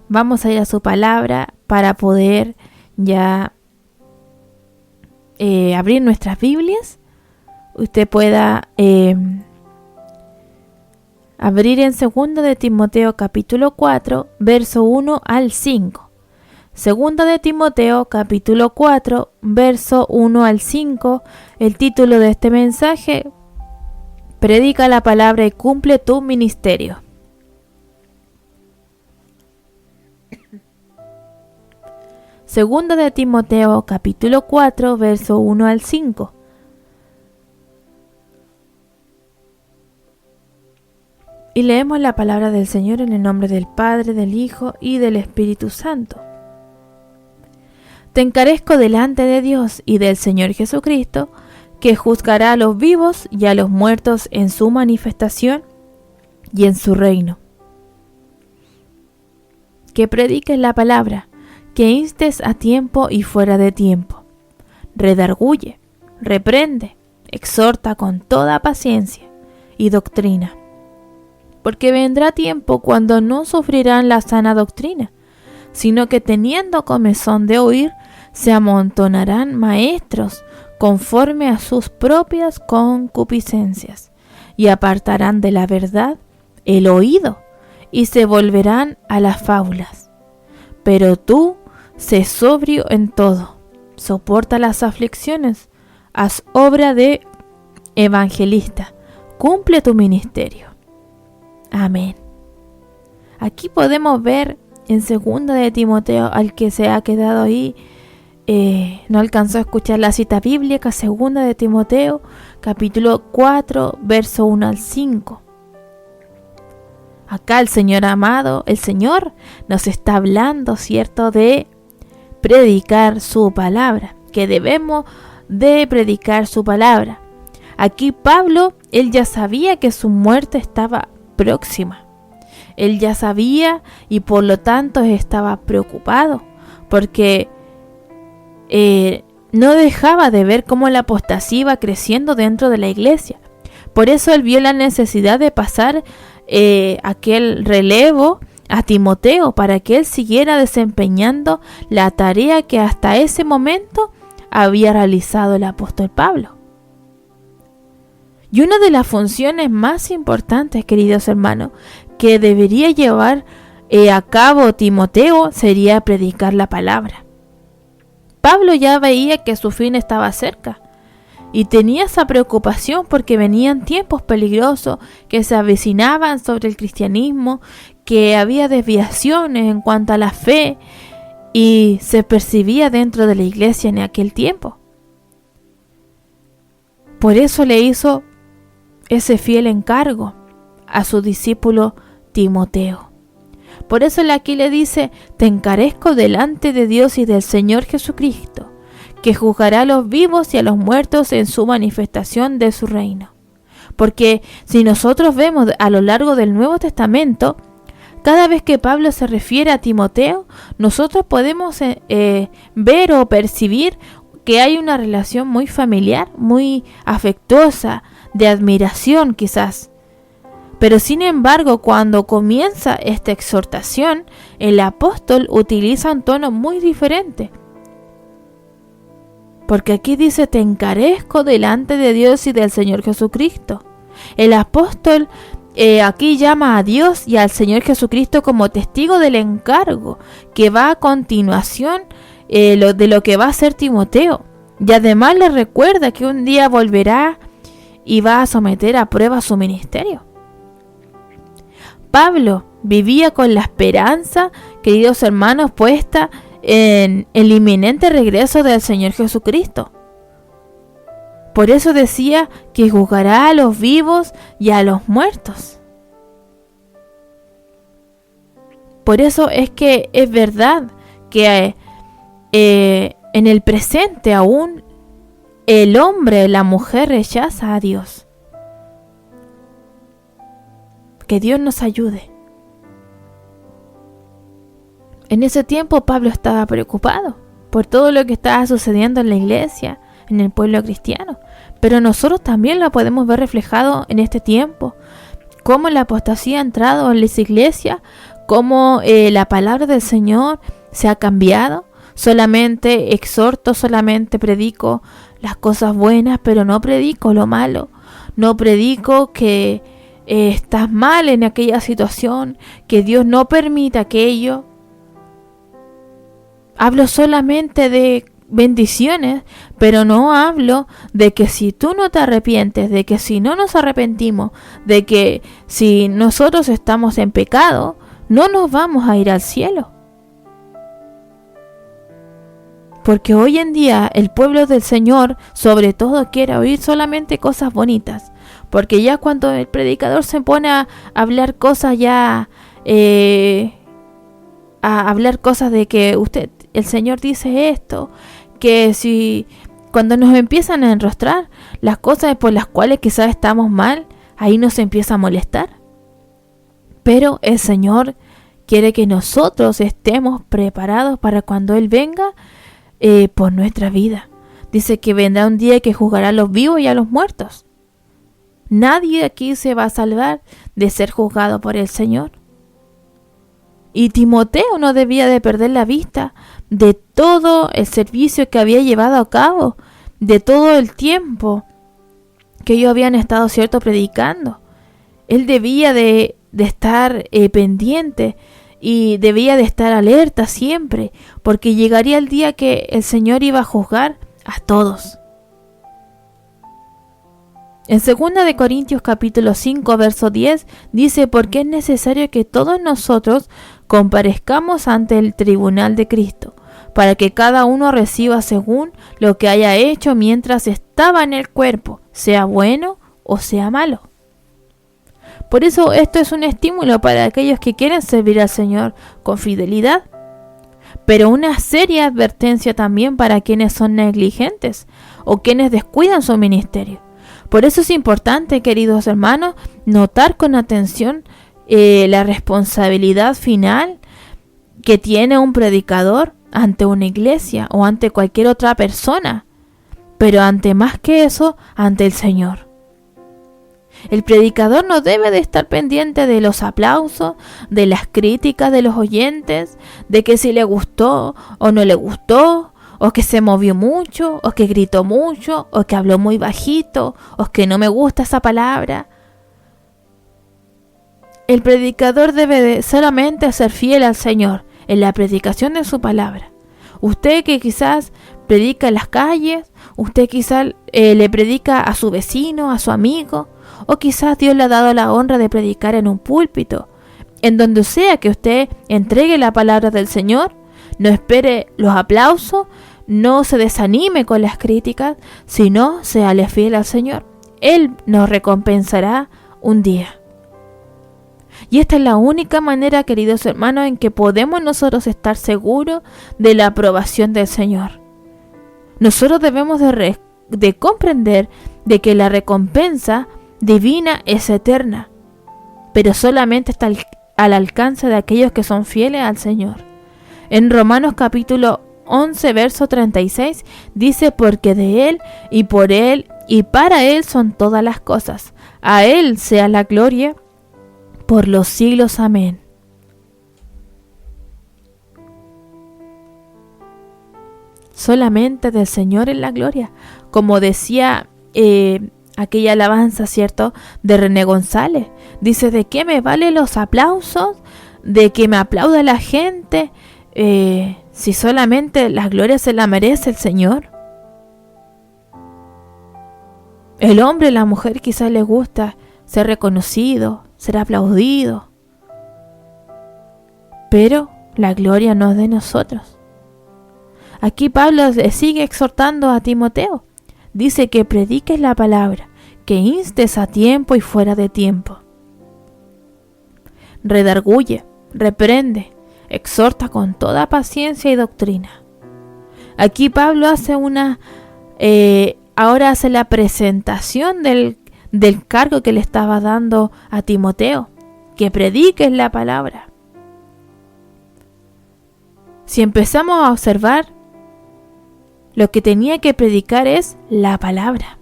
vamos a ir a su palabra para poder ya abrir nuestras Biblias. Usted pueda abrir en 2 de Timoteo capítulo 4, verso 1 al 5. 2 de Timoteo capítulo 4, verso 1 al 5. El título de este mensaje: Predica la palabra y cumple tu ministerio. Segunda de Timoteo capítulo 4, verso 1 al 5. Y leemos la palabra del Señor en el nombre del Padre, del Hijo y del Espíritu Santo. Te encarezco delante de Dios y del Señor Jesucristo, que juzgará a los vivos y a los muertos en su manifestación y en su reino. Que prediques la palabra, que instes a tiempo y fuera de tiempo. Redarguye, reprende, exhorta con toda paciencia y doctrina. Porque vendrá tiempo cuando no sufrirán la sana doctrina, sino que teniendo comezón de oír, se amontonarán maestros conforme a sus propias concupiscencias, y apartarán de la verdad el oído, y se volverán a las fábulas. Pero tú, sé sobrio en todo, soporta las aflicciones, haz obra de evangelista, cumple tu ministerio. Amén. Aquí podemos ver en 2 de Timoteo, al que se ha quedado ahí, no alcanzó a escuchar la cita bíblica, 2 de Timoteo, capítulo 4, verso 1 al 5. Acá el Señor amado, el Señor nos está hablando, ¿cierto?, de predicar su palabra, que debemos de predicar su palabra. Aquí Pablo, él ya sabía que su muerte estaba próxima. Él ya sabía y por lo tanto estaba preocupado, porque no dejaba de ver cómo la apostasía iba creciendo dentro de la iglesia. Por eso él vio la necesidad de pasar aquel relevo a Timoteo para que él siguiera desempeñando la tarea que hasta ese momento había realizado el apóstol Pablo. Y una de las funciones más importantes, queridos hermanos, que debería llevar a cabo Timoteo sería predicar la palabra. Pablo ya veía que su fin estaba cerca y tenía esa preocupación porque venían tiempos peligrosos que se avecinaban sobre el cristianismo, que había desviaciones en cuanto a la fe y se percibía dentro de la iglesia en aquel tiempo. Por eso le hizo ese fiel encargo a su discípulo Timoteo. Por eso aquí le dice: te encarezco delante de Dios y del Señor Jesucristo, que juzgará a los vivos y a los muertos en su manifestación de su reino. Porque si nosotros vemos a lo largo del Nuevo Testamento, cada vez que Pablo se refiere a Timoteo, nosotros podemos ver o percibir que hay una relación muy familiar, muy afectuosa, de admiración quizás. Pero sin embargo, cuando comienza esta exhortación, el apóstol utiliza un tono muy diferente. Porque aquí dice: te encarezco delante de Dios y del Señor Jesucristo. El apóstol aquí llama a Dios y al Señor Jesucristo como testigo del encargo que va a continuación de lo que va a hacer Timoteo. Y además le recuerda que un día volverá y va a someter a prueba su ministerio. Pablo vivía con la esperanza, queridos hermanos, puesta en el inminente regreso del Señor Jesucristo. Por eso decía que juzgará a los vivos y a los muertos. Por eso es que es verdad que en el presente aún el hombre, la mujer rechaza a Dios. Que Dios nos ayude. En ese tiempo Pablo estaba preocupado por todo lo que estaba sucediendo en la iglesia, en el pueblo cristiano. Pero nosotros también lo podemos ver reflejado en este tiempo. Cómo la apostasía ha entrado en las iglesias, cómo la palabra del Señor se ha cambiado. Solamente exhorto, solamente predico las cosas buenas, pero no predico lo malo. No predico que estás mal en aquella situación, que Dios no permita aquello. Hablo solamente de bendiciones, pero no hablo de que si tú no te arrepientes, de que si no nos arrepentimos, de que si nosotros estamos en pecado, no nos vamos a ir al cielo. Porque hoy en día el pueblo del Señor sobre todo quiere oír solamente cosas bonitas. Porque ya cuando el predicador se pone a hablar cosas ya, a hablar cosas de que el Señor dice esto, que si cuando nos empiezan a enrostrar las cosas por las cuales quizás estamos mal, ahí nos empieza a molestar. Pero el Señor quiere que nosotros estemos preparados para cuando Él venga por nuestra vida. Dice que vendrá un día que juzgará a los vivos y a los muertos. Nadie aquí se va a salvar de ser juzgado por el Señor. Y Timoteo no debía de perder la vista de todo el servicio que había llevado a cabo, de todo el tiempo que ellos habían estado, cierto, predicando. Él debía de estar pendiente y debía de estar alerta siempre, porque llegaría el día que el Señor iba a juzgar a todos. En 2 de Corintios capítulo 5 verso 10 dice: porque es necesario que todos nosotros comparezcamos ante el tribunal de Cristo, para que cada uno reciba según lo que haya hecho mientras estaba en el cuerpo, sea bueno o sea malo. Por eso esto es un estímulo para aquellos que quieren servir al Señor con fidelidad, pero una seria advertencia también para quienes son negligentes o quienes descuidan su ministerio. Por eso es importante, queridos hermanos, notar con atención la responsabilidad final que tiene un predicador ante una iglesia o ante cualquier otra persona, pero ante más que eso, ante el Señor. El predicador no debe de estar pendiente de los aplausos, de las críticas de los oyentes, de que si le gustó o no le gustó, o que se movió mucho, o que gritó mucho, o que habló muy bajito, o que no me gusta esa palabra. El predicador debe de solamente ser fiel al Señor en la predicación de su palabra. Usted que quizás predica en las calles, usted quizás le predica a su vecino, a su amigo, o quizás Dios le ha dado la honra de predicar en un púlpito. En donde sea que usted entregue la palabra del Señor, no espere los aplausos, no se desanime con las críticas, sino séale fiel al Señor. Él nos recompensará un día. Y esta es la única manera, queridos hermanos, en que podemos nosotros estar seguros de la aprobación del Señor. Nosotros debemos de comprender de que la recompensa divina es eterna, pero solamente está al alcance de aquellos que son fieles al Señor. En Romanos capítulo 11 verso 36 dice: porque de Él y por Él y para Él son todas las cosas, a Él sea la gloria por los siglos. Amén. Solamente del Señor es la gloria, como decía aquella alabanza, ¿cierto?, de René González. Dice: ¿de qué me valen los aplausos? ¿De que me aplauda la gente? Si solamente la gloria se la merece el Señor. El hombre y la mujer quizás les gusta ser reconocido, ser aplaudido, pero la gloria no es de nosotros. Aquí Pablo le sigue exhortando a Timoteo. Dice que prediques la palabra, que instes a tiempo y fuera de tiempo. Redarguye, reprende, exhorta con toda paciencia y doctrina. Aquí Pablo hace ahora hace la presentación del cargo que le estaba dando a Timoteo, que prediques la palabra. Si empezamos a observar, lo que tenía que predicar es la palabra.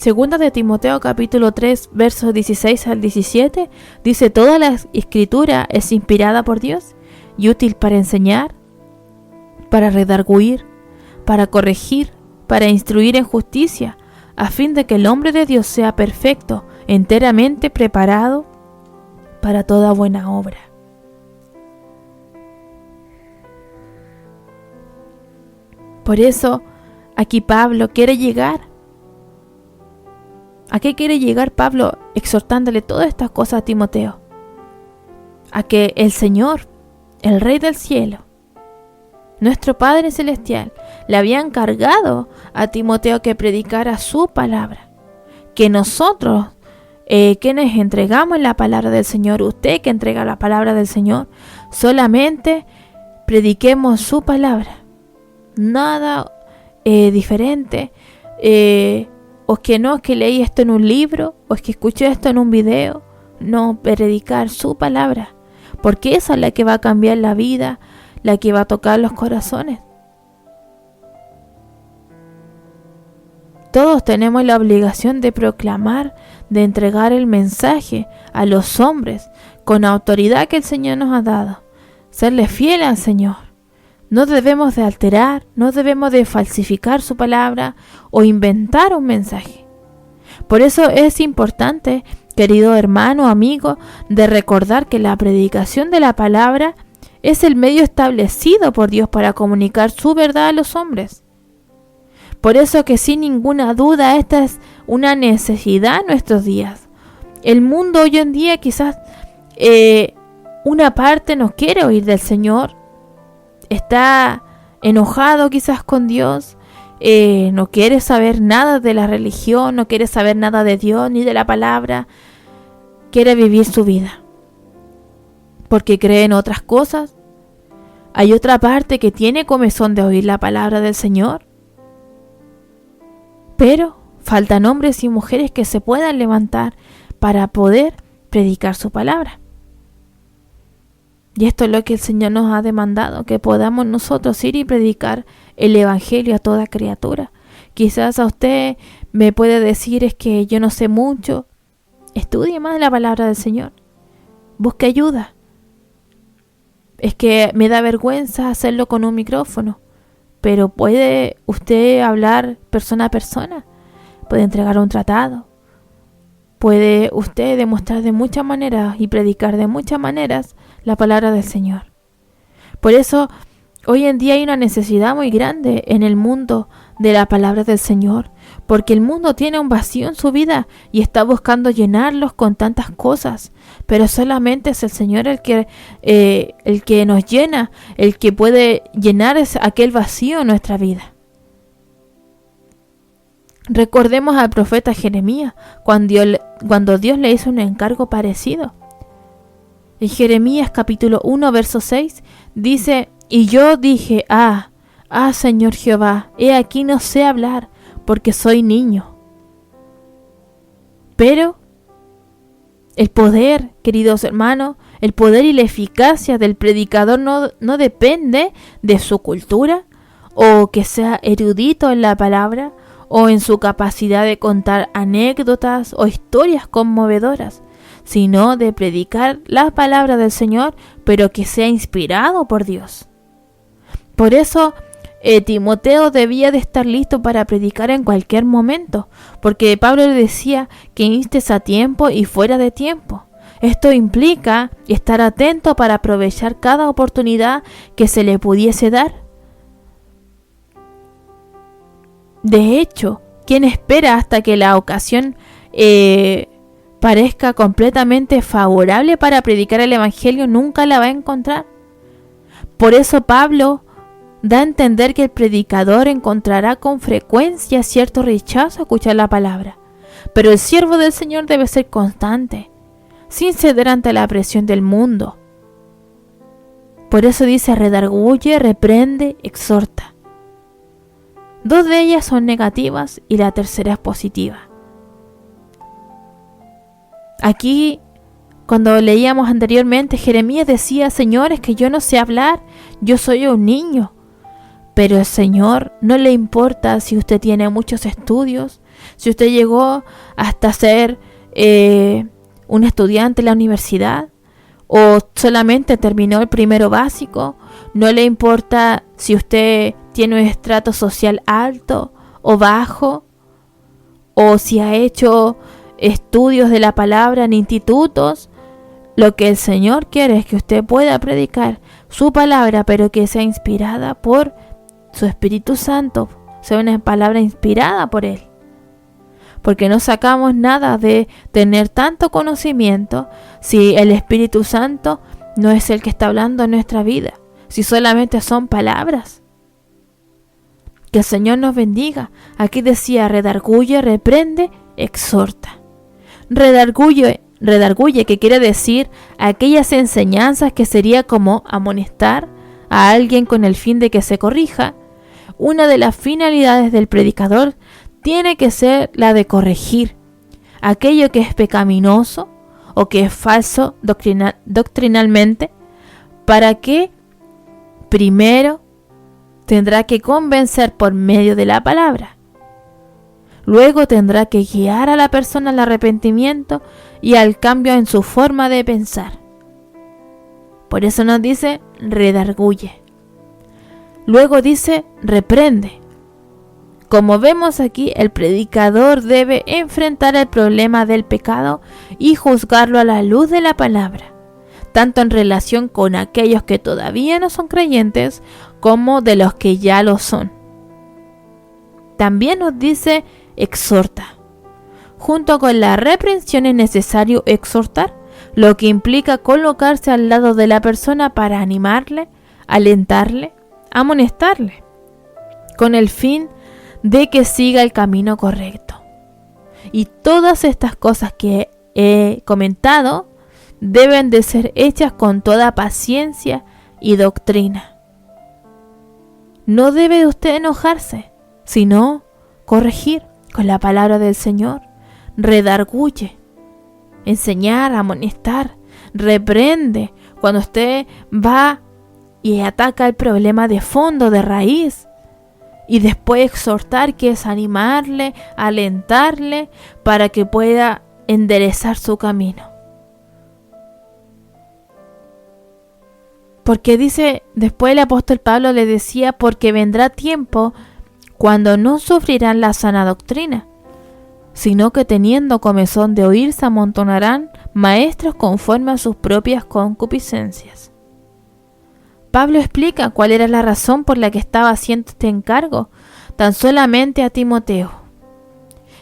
Segunda de Timoteo capítulo 3 versos 16 al 17 dice: toda la escritura es inspirada por Dios y útil para enseñar, para redarguir, para corregir, para instruir en justicia, a fin de que el hombre de Dios sea perfecto, enteramente preparado para toda buena obra. Por eso, aquí Pablo quiere llegar. ¿A qué quiere llegar Pablo exhortándole todas estas cosas a Timoteo? A que el Señor, el Rey del cielo, nuestro Padre celestial, le había encargado a Timoteo que predicara su palabra. Que nosotros, quienes entregamos la palabra del Señor, usted que entrega la palabra del Señor, solamente prediquemos su palabra. Nada diferente. O que no, es que leí esto en un libro, o es que escuché esto en un video. No, predicar su palabra, porque esa es la que va a cambiar la vida, la que va a tocar los corazones. Todos tenemos la obligación de proclamar, de entregar el mensaje a los hombres con la autoridad que el Señor nos ha dado. Serle fiel al Señor. No debemos de alterar, no debemos de falsificar su palabra o inventar un mensaje. Por eso es importante, querido hermano, amigo, de recordar que la predicación de la palabra es el medio establecido por Dios para comunicar su verdad a los hombres. Por eso que sin ninguna duda esta es una necesidad en nuestros días. El mundo hoy en día quizás una parte no quiere oír del Señor. Está enojado quizás con Dios, no quiere saber nada de la religión, no quiere saber nada de Dios ni de la palabra, quiere vivir su vida, porque cree en otras cosas. Hay otra parte que tiene comezón de oír la palabra del Señor, pero faltan hombres y mujeres que se puedan levantar para poder predicar su palabra. Y esto es lo que el Señor nos ha demandado, que podamos nosotros ir y predicar el Evangelio a toda criatura. Quizás a usted me puede decir: es que yo no sé mucho. Estudie más la palabra del Señor. Busque ayuda. Es que me da vergüenza hacerlo con un micrófono. Pero puede usted hablar persona a persona. Puede entregar un tratado. Puede usted demostrar de muchas maneras y predicar de muchas maneras la palabra del Señor. Por eso, hoy en día hay una necesidad muy grande en el mundo de la palabra del Señor, porque el mundo tiene un vacío en su vida y está buscando llenarlos con tantas cosas, pero solamente es el Señor el que nos llena, el que puede llenar aquel vacío en nuestra vida. Recordemos al profeta Jeremías cuando Dios le hizo un encargo parecido. En Jeremías capítulo 1 verso 6 dice: y yo dije, Señor Jehová, he aquí no sé hablar, porque soy niño. Pero el poder, queridos hermanos, el poder y la eficacia del predicador no depende de su cultura, o que sea erudito en la palabra, o en su capacidad de contar anécdotas o historias conmovedoras, sino de predicar la palabra del Señor, pero que sea inspirado por Dios. Por eso Timoteo debía de estar listo para predicar en cualquier momento, porque Pablo le decía que instes a tiempo y fuera de tiempo. Esto implica estar atento para aprovechar cada oportunidad que se le pudiese dar. De hecho, quien espera hasta que la ocasión parezca completamente favorable para predicar el Evangelio nunca la va a encontrar. Por eso Pablo da a entender que el predicador encontrará con frecuencia cierto rechazo a escuchar la palabra, pero el siervo del Señor debe ser constante, sin ceder ante la presión del mundo. Por eso dice: redarguye, reprende, exhorta. Dos de ellas son negativas y la tercera es positiva. Aquí, cuando leíamos anteriormente, Jeremías decía: Señor, es que yo no sé hablar, yo soy un niño. Pero el Señor no le importa si usted tiene muchos estudios, Si usted llegó hasta ser un estudiante en la universidad, o solamente terminó el primero básico, no le importa si usted tiene un estrato social alto o bajo, o si ha hecho estudios de la palabra en institutos. Lo que el Señor quiere es que usted pueda predicar su palabra, pero que sea inspirada por su Espíritu Santo, sea una palabra inspirada por Él. Porque no sacamos nada de tener tanto conocimiento si el Espíritu Santo no es el que está hablando en nuestra vida, si solamente son palabras. Que el Señor nos bendiga. Aquí decía: redarguye, reprende, exhorta. Redarguye, que quiere decir aquellas enseñanzas que sería como amonestar a alguien con el fin de que se corrija. Una de las finalidades del predicador tiene que ser la de corregir aquello que es pecaminoso o que es falso doctrinalmente, para que primero tendrá que convencer por medio de la palabra. Luego tendrá que guiar a la persona al arrepentimiento y al cambio en su forma de pensar. Por eso nos dice: redarguye. Luego dice: reprende. Como vemos aquí, el predicador debe enfrentar el problema del pecado y juzgarlo a la luz de la palabra, tanto en relación con aquellos que todavía no son creyentes como de los que ya lo son. También nos dice: exhorta. Junto con la reprensión es necesario exhortar, lo que implica colocarse al lado de la persona para animarle, alentarle, amonestarle, con el fin de que siga el camino correcto. Y todas estas cosas que he comentado deben de ser hechas con toda paciencia y doctrina. No debe usted enojarse, sino corregir con la palabra del Señor. Redarguye, enseñar, amonestar, reprende cuando usted va y ataca el problema de fondo, de raíz. Y después exhortar, que es animarle, alentarle para que pueda enderezar su camino. Porque dice, después el apóstol Pablo le decía: porque vendrá tiempo cuando no sufrirán la sana doctrina, sino que teniendo comezón de oír se amontonarán maestros conforme a sus propias concupiscencias. Pablo explica cuál era la razón por la que estaba haciendo este encargo tan solamente a Timoteo.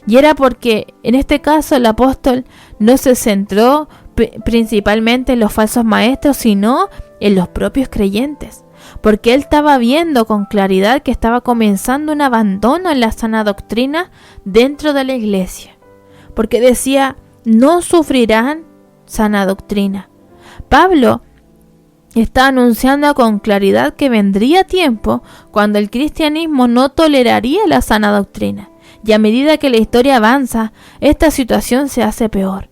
Y era porque en este caso el apóstol no se centró principalmente en los falsos maestros, sino en los propios creyentes. Porque él estaba viendo con claridad que estaba comenzando un abandono en la sana doctrina dentro de la iglesia. Porque decía: no sufrirán sana doctrina. Pablo está anunciando con claridad que vendría tiempo cuando el cristianismo no toleraría la sana doctrina, y a medida que la historia avanza, esta situación se hace peor.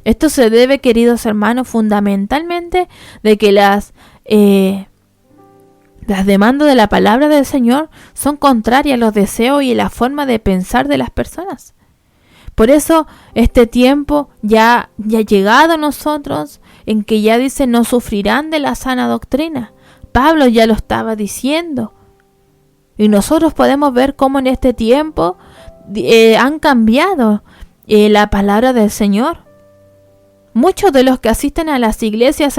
Esto se debe, queridos hermanos, fundamentalmente de que las demandas de la palabra del Señor son contrarias a los deseos y la forma de pensar de las personas. Por eso este tiempo ya ha llegado a nosotros, en que ya dice: no sufrirán de la sana doctrina. Pablo ya lo estaba diciendo. Y nosotros podemos ver cómo en este tiempo han cambiado la palabra del Señor. Muchos de los que asisten a las iglesias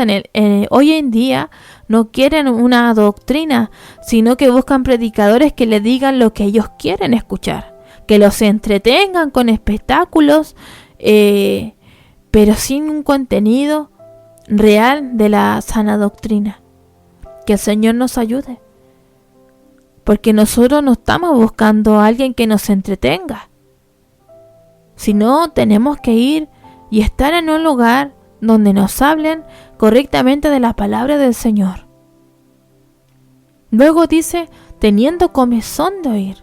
hoy en día no quieren una doctrina, sino que buscan predicadores que le digan lo que ellos quieren escuchar, que los entretengan con espectáculos, pero sin un contenido real de la sana doctrina. Que el Señor nos ayude, porque nosotros no estamos buscando a alguien que nos entretenga, sino tenemos que ir y estar en un lugar donde nos hablen correctamente de la palabra del Señor. Luego dice: teniendo comezón de oír.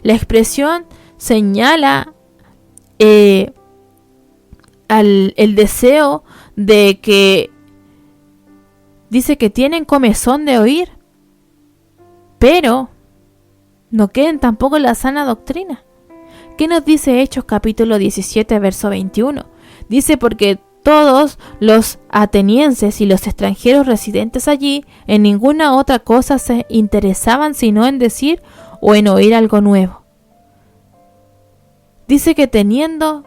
La expresión señala el deseo de que dice que tienen comezón de oír, pero no quieren tampoco la sana doctrina. ¿Qué nos dice Hechos capítulo 17, verso 21? Dice: porque todos los atenienses y los extranjeros residentes allí en ninguna otra cosa se interesaban sino en decir o en oír algo nuevo. Dice que teniendo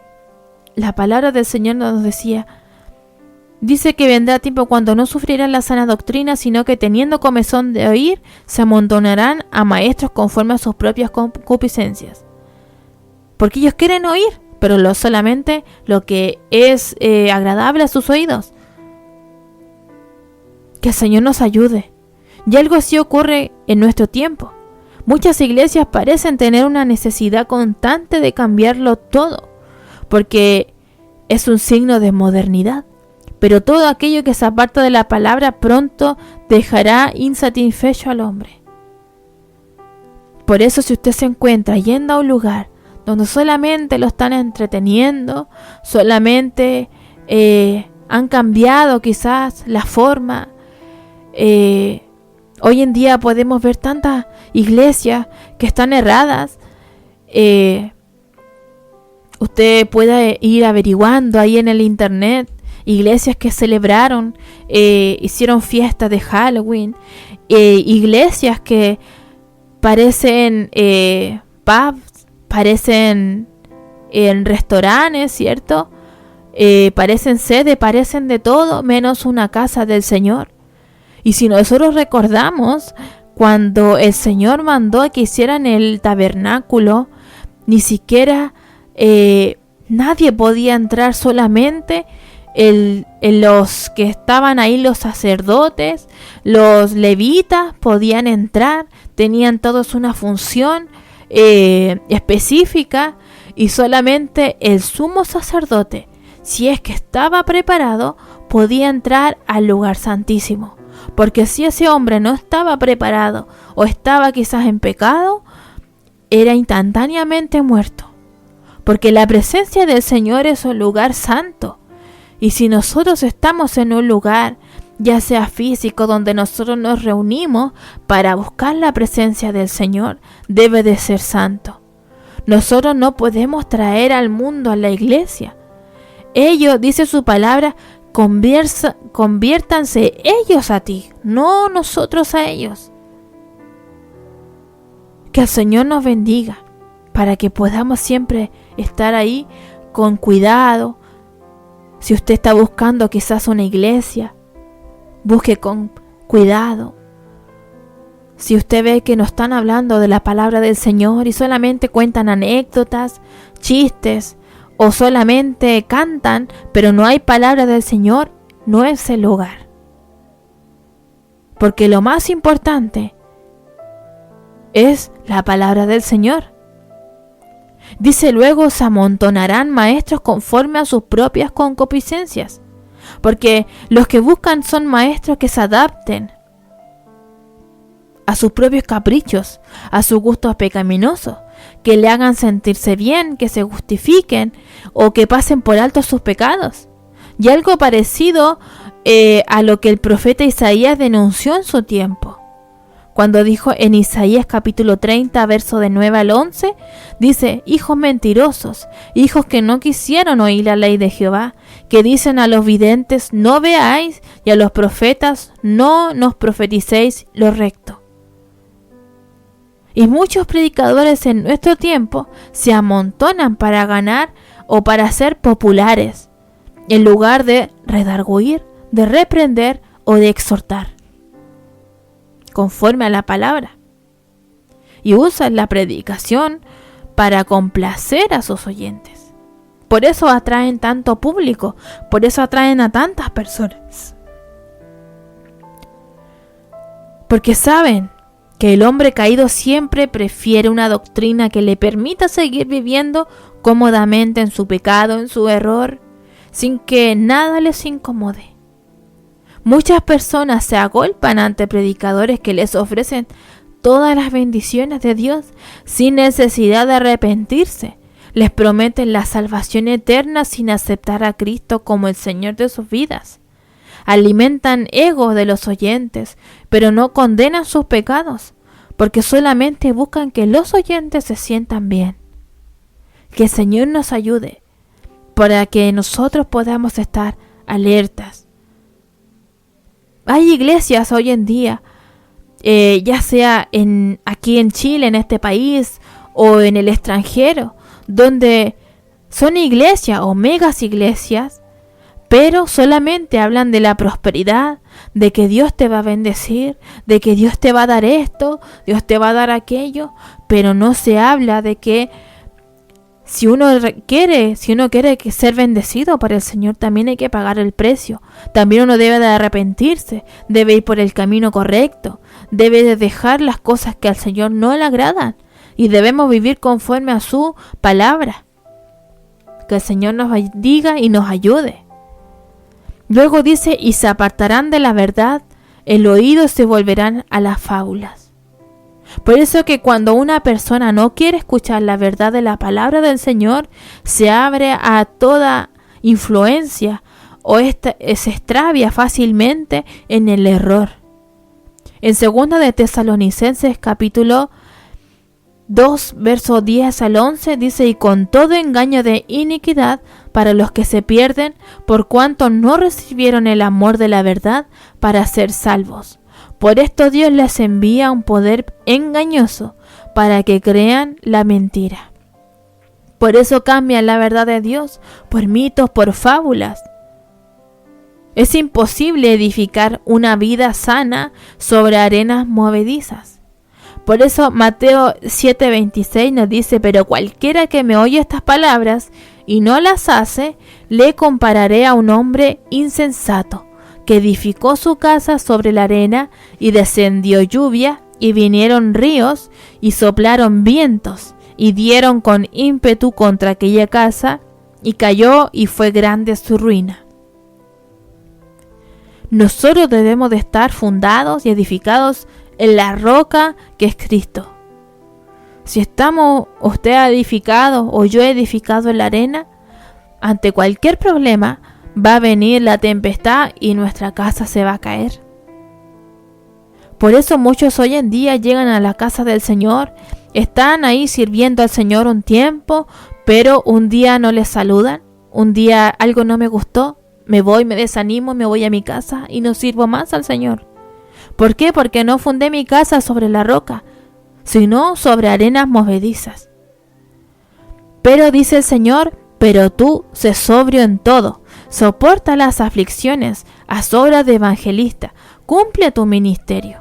la palabra del Señor, nos decía, dice que vendrá tiempo cuando no sufrirán la sana doctrina, sino que teniendo comezón de oír, se amontonarán a maestros conforme a sus propias concupiscencias. Porque ellos quieren oír, pero solamente lo que es agradable a sus oídos. Que el Señor nos ayude. Y algo así ocurre en nuestro tiempo. Muchas iglesias parecen tener una necesidad constante de cambiarlo todo, porque es un signo de modernidad. Pero todo aquello que se aparta de la palabra pronto dejará insatisfecho al hombre. Por eso, si usted se encuentra yendo a un lugar donde solamente lo están entreteniendo, solamente han cambiado quizás la forma, hoy en día podemos ver tantas iglesias que están erradas. Usted puede ir averiguando ahí en el internet iglesias que celebraron, hicieron fiestas de Halloween, iglesias que parecen pubs, parecen restaurantes, ¿cierto? Parecen sede, parecen de todo menos una casa del Señor. Y si nosotros recordamos cuando el Señor mandó que hicieran el tabernáculo, ni siquiera nadie podía entrar, solamente los que estaban ahí, los sacerdotes, los levitas podían entrar, tenían todos una función específica, y solamente el sumo sacerdote, si es que estaba preparado, podía entrar al lugar santísimo. Porque si ese hombre no estaba preparado o estaba quizás en pecado, era instantáneamente muerto. Porque la presencia del Señor es un lugar santo. Y si nosotros estamos en un lugar, ya sea físico, donde nosotros nos reunimos para buscar la presencia del Señor, debe de ser santo. Nosotros no podemos traer al mundo a la iglesia. Ellos, dice su palabra, conviértanse ellos a ti, no nosotros a ellos. Que el Señor nos bendiga para que podamos siempre estar ahí con cuidado. Si usted está buscando quizás una iglesia, busque con cuidado. Si usted ve que no están hablando de la palabra del Señor y solamente cuentan anécdotas, chistes, o solamente cantan, pero no hay palabra del Señor, no es el lugar. Porque lo más importante es la palabra del Señor. Dice luego, se amontonarán maestros conforme a sus propias concupiscencias. Porque los que buscan son maestros que se adapten a sus propios caprichos, a sus gustos pecaminosos, que le hagan sentirse bien, que se justifiquen o que pasen por alto sus pecados. Y algo parecido a lo que el profeta Isaías denunció en su tiempo. Cuando dijo en Isaías capítulo 30, verso de 9 al 11, dice: hijos mentirosos, hijos que no quisieron oír la ley de Jehová, que dicen a los videntes, no veáis, y a los profetas, no nos profeticéis lo recto. Y muchos predicadores en nuestro tiempo se amontonan para ganar o para ser populares, en lugar de redarguir, de reprender o de exhortar, conforme a la palabra. Y usan la predicación para complacer a sus oyentes. Por eso atraen tanto público, por eso atraen a tantas personas. Porque saben que el hombre caído siempre prefiere una doctrina que le permita seguir viviendo cómodamente en su pecado, en su error, sin que nada les incomode. Muchas personas se agolpan ante predicadores que les ofrecen todas las bendiciones de Dios sin necesidad de arrepentirse. Les prometen la salvación eterna sin aceptar a Cristo como el Señor de sus vidas. Alimentan egos de los oyentes, pero no condenan sus pecados, porque solamente buscan que los oyentes se sientan bien. Que el Señor nos ayude para que nosotros podamos estar alertas. Hay iglesias hoy en día, ya sea aquí en Chile, en este país, o en el extranjero, donde son iglesias o megas iglesias, pero solamente hablan de la prosperidad, de que Dios te va a bendecir, de que Dios te va a dar esto, Dios te va a dar aquello, pero no se habla de que si uno quiere ser bendecido para el Señor, también hay que pagar el precio. También uno debe de arrepentirse, debe ir por el camino correcto, debe de dejar las cosas que al Señor no le agradan y debemos vivir conforme a su palabra. Que el Señor nos bendiga y nos ayude. Luego dice, y se apartarán de la verdad, el oído se volverán a las fábulas. Por eso que cuando una persona no quiere escuchar la verdad de la palabra del Señor, se abre a toda influencia o se extravia fácilmente en el error. En 2 de Tesalonicenses capítulo 2, verso 10 al 11 dice, y con todo engaño de iniquidad para los que se pierden, por cuanto no recibieron el amor de la verdad para ser salvos. Por esto Dios les envía un poder engañoso para que crean la mentira. Por eso cambian la verdad de Dios por mitos, por fábulas. Es imposible edificar una vida sana sobre arenas movedizas. Por eso Mateo 7:26 nos dice, pero cualquiera que me oye estas palabras y no las hace, le compararé a un hombre insensato, que edificó su casa sobre la arena, y descendió lluvia, y vinieron ríos, y soplaron vientos, y dieron con ímpetu contra aquella casa, y cayó, y fue grande su ruina. Nosotros debemos de estar fundados y edificados en la roca que es Cristo. Si usted ha edificado o yo he edificado en la arena, ante cualquier problema, va a venir la tempestad y nuestra casa se va a caer. Por eso muchos hoy en día llegan a la casa del Señor, están ahí sirviendo al Señor un tiempo, pero un día no les saludan, un día algo no me gustó, me voy, me desanimo, me voy a mi casa y no sirvo más al Señor. ¿Por qué? Porque no fundé mi casa sobre la roca, sino sobre arenas movedizas. Pero dice el Señor, pero tú sé sobrio en todo, soporta las aflicciones, haz obras de evangelista, cumple tu ministerio.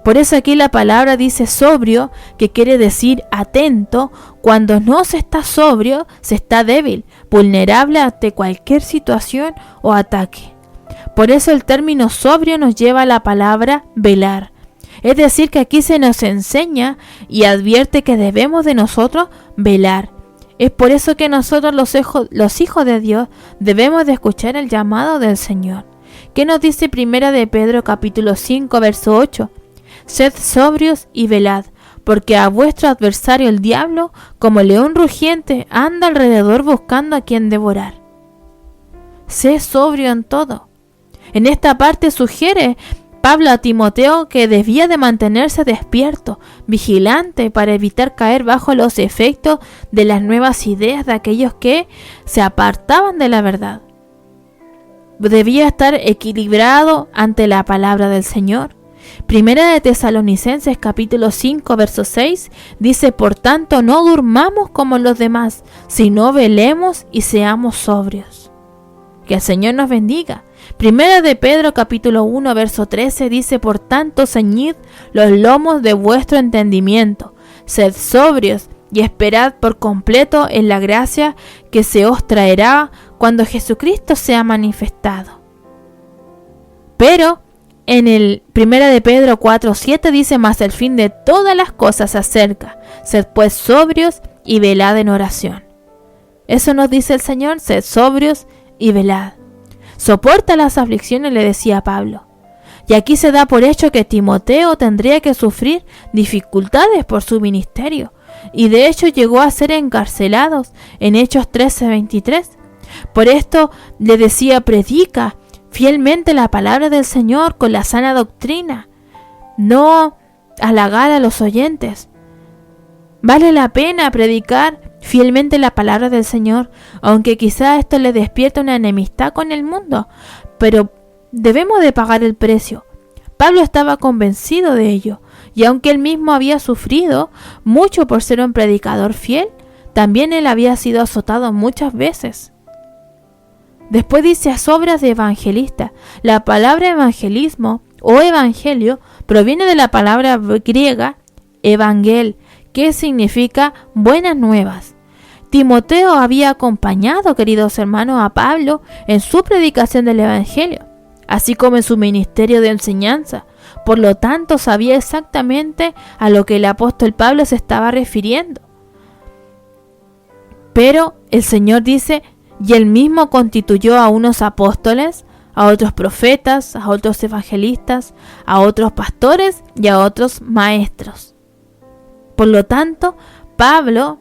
Por eso aquí la palabra dice sobrio, que quiere decir atento. Cuando no se está sobrio, se está débil, vulnerable ante cualquier situación o ataque. Por eso el término sobrio nos lleva a la palabra velar. Es decir, que aquí se nos enseña y advierte que debemos de nosotros velar. Es por eso que nosotros los hijos de Dios debemos de escuchar el llamado del Señor. ¿Qué nos dice 1 de Pedro capítulo 5 verso 8? Sed sobrios y velad, porque a vuestro adversario el diablo, como león rugiente, anda alrededor buscando a quien devorar. Sé sobrio en todo. En esta parte sugiere Pablo a Timoteo que debía de mantenerse despierto, vigilante, para evitar caer bajo los efectos de las nuevas ideas de aquellos que se apartaban de la verdad. Debía estar equilibrado ante la palabra del Señor. 1 de Tesalonicenses capítulo 5 verso 6 dice, por tanto no durmamos como los demás, sino velemos y seamos sobrios. Que el Señor nos bendiga. 1 de Pedro capítulo 1 verso 13 dice, por tanto ceñid los lomos de vuestro entendimiento, sed sobrios y esperad por completo en la gracia que se os traerá cuando Jesucristo sea manifestado. Pero en el 1 de Pedro 4:7 dice, mas el fin de todas las cosas se acerca, sed pues sobrios y velad en oración. Eso nos dice el Señor, sed sobrios y velad. Soporta las aflicciones, le decía Pablo. Y aquí se da por hecho que Timoteo tendría que sufrir dificultades por su ministerio, y de hecho llegó a ser encarcelado en Hechos 13:23. Por esto le decía, predica fielmente la palabra del Señor con la sana doctrina, no halagar a los oyentes, Vale la pena predicar fielmente la palabra del Señor, aunque quizá esto le despierte una enemistad con el mundo, pero debemos de pagar el precio. Pablo estaba convencido de ello, y aunque él mismo había sufrido mucho por ser un predicador fiel, también él había sido azotado muchas veces. Después dice a sobras de evangelista. La palabra evangelismo o evangelio proviene de la palabra griega evangel, que significa buenas nuevas. Timoteo había acompañado, queridos hermanos, a Pablo en su predicación del evangelio, así como en su ministerio de enseñanza. Por lo tanto, sabía exactamente a lo que el apóstol Pablo se estaba refiriendo. Pero el Señor dice, y él mismo constituyó a unos apóstoles, a otros profetas, a otros evangelistas, a otros pastores y a otros maestros. Por lo tanto, Pablo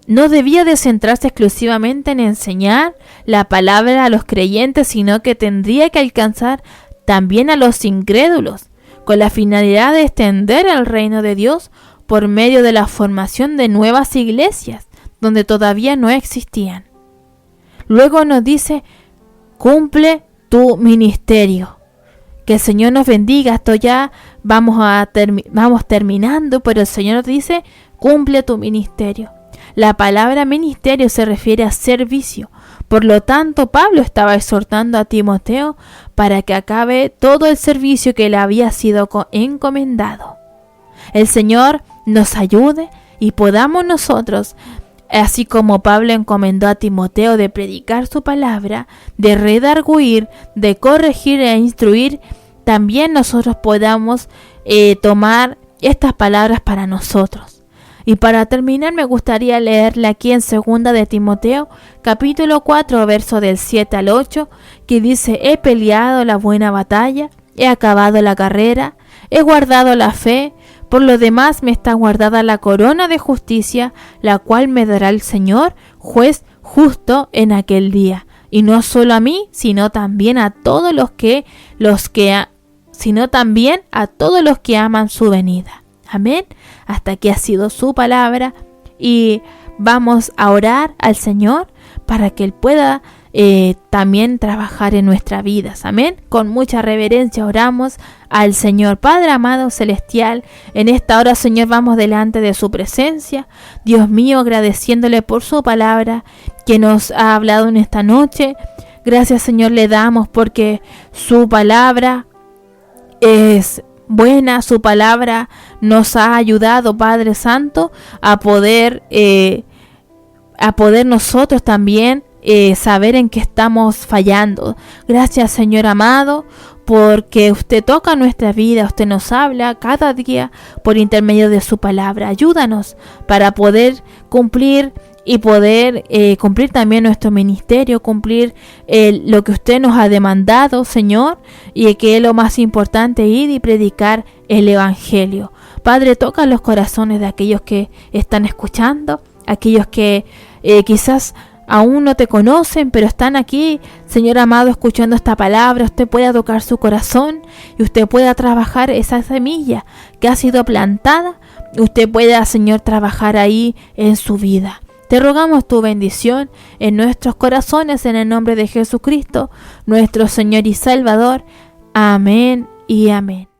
no debía de centrarse exclusivamente en enseñar la palabra a los creyentes, sino que tendría que alcanzar también a los incrédulos, con la finalidad de extender el reino de Dios por medio de la formación de nuevas iglesias, donde todavía no existían. Luego nos dice, cumple tu ministerio. Que el Señor nos bendiga. Esto ya vamos terminando, pero el Señor nos dice, cumple tu ministerio. La palabra ministerio se refiere a servicio. Por lo tanto, Pablo estaba exhortando a Timoteo para que acabe todo el servicio que le había sido encomendado. El Señor nos ayude y podamos nosotros, así como Pablo encomendó a Timoteo, de predicar su palabra, de redarguir, de corregir e instruir, también nosotros podamos tomar estas palabras para nosotros. Y para terminar me gustaría leerle aquí en 2 de Timoteo, capítulo 4, verso del 7 al 8, que dice, he peleado la buena batalla, he acabado la carrera, he guardado la fe. Por lo demás me está guardada la corona de justicia, la cual me dará el Señor, juez justo en aquel día. Y no solo a mí, sino también a todos los que aman su venida. Amén. Hasta aquí ha sido su palabra y vamos a orar al Señor para que Él pueda también trabajar en nuestras vidas. Amén. Con mucha reverencia oramos al Señor. Padre amado celestial, en esta hora, Señor, vamos delante de su presencia. Dios mío, agradeciéndole por su palabra que nos ha hablado en esta noche. Gracias, Señor, le damos porque su palabra es buena, su palabra nos ha ayudado, Padre Santo, a poder nosotros también saber en qué estamos fallando. Gracias, Señor amado, porque usted toca nuestra vida, usted nos habla cada día por intermedio de su palabra. Ayúdanos para poder cumplir y poder cumplir también nuestro ministerio, cumplir lo que usted nos ha demandado, Señor, y que es lo más importante, ir y predicar el Evangelio. Padre, toca los corazones de aquellos que están escuchando, aquellos que quizás aún no te conocen, pero están aquí, Señor amado, escuchando esta palabra. Usted pueda tocar su corazón y usted pueda trabajar esa semilla que ha sido plantada. Usted pueda, Señor, trabajar ahí en su vida. Te rogamos tu bendición en nuestros corazones, en el nombre de Jesucristo, nuestro Señor y Salvador. Amén y amén.